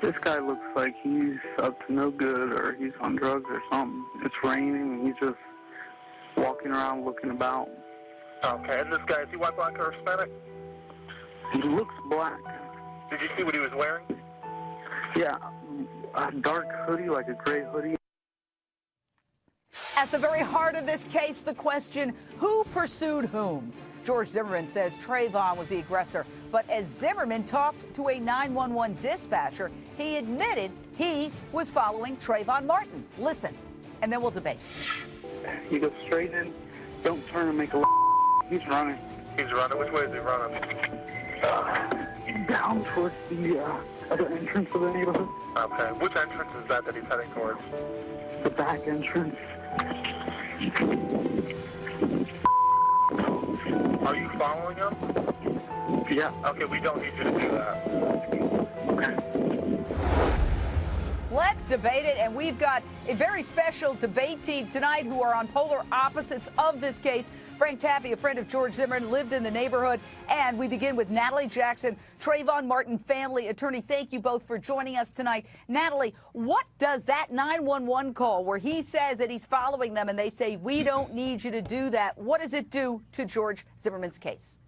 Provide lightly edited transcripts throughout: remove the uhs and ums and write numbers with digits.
This guy looks like he's up to no good, or he's on drugs or something. It's raining, and he's just walking around looking about. Okay, and this guy, is he white, black, or Hispanic? He looks black. Did you see what he was wearing? Yeah, a dark hoodie, like a gray hoodie. At the very heart of this case, the question, who pursued whom? George Zimmerman says Trayvon was the aggressor, but as Zimmerman talked to a 911 dispatcher, he admitted he was following Trayvon Martin. Listen, and then we'll debate. You go straight in, don't turn and make a He's running. He's running? Which way is he running? Down towards the entrance of the neighborhood. Okay, which entrance is that he's heading towards? The back entrance. Are you following him? Yeah. Okay, we don't need you to do that. Okay. Let's debate it, and we've got a very special debate team tonight who are on polar opposites of this case. Frank Taffy, a friend of George Zimmerman, lived in the neighborhood. And we begin with Natalie Jackson, Trayvon Martin family attorney. Thank you both for joining us tonight. Natalie, what does that 911 call where he says that he's following them and they say, we don't need you to do that, what does it do to George Zimmerman's case?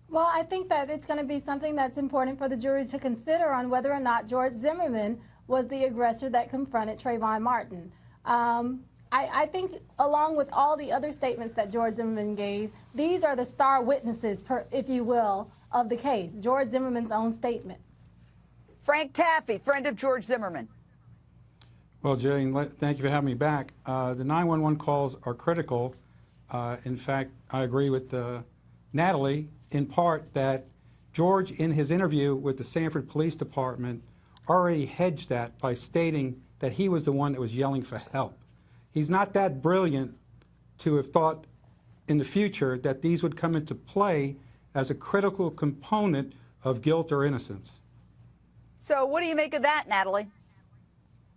Well, I think that it's going to be something that's important for the jury to consider on whether or not George Zimmerman was the aggressor that confronted Trayvon Martin. I think along with all the other statements that George Zimmerman gave, these are the star witnesses, if you will, of the case, George Zimmerman's own statements. Frank Taffy, friend of George Zimmerman. Well, Jane, thank you for having me back. The 911 calls are critical. In fact, I agree with Natalie in part that George, in his interview with the Sanford Police Department, already hedged that by stating that he was the one that was yelling for help. He's not that brilliant to have thought in the future that these would come into play as a critical component of guilt or innocence. So what do you make of that, Natalie?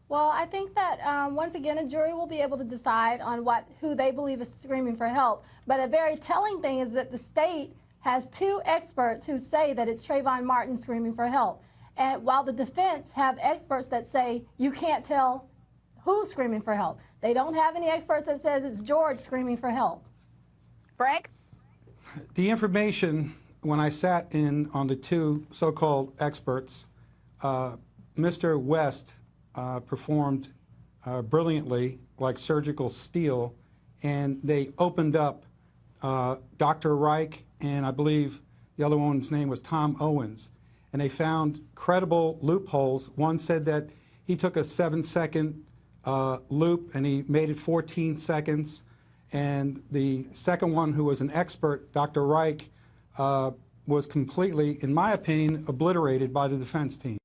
Well, I think that once again, a jury will be able to decide on who they believe is screaming for help. But a very telling thing is that the state has two experts who say that it's Trayvon Martin screaming for help. And while the defense have experts that say you can't tell who's screaming for help, they don't have any experts that says it's George screaming for help. Frank? The information, when I sat in on the two so-called experts, Mr. West performed brilliantly, like surgical steel, and they opened up Dr. Reich, and I believe the other one's name was Tom Owens, and they found credible loopholes. One said that he took a 7-second loop and he made it 14 seconds. And the second one, who was an expert, Dr. Reich, was completely, in my opinion, obliterated by the defense team.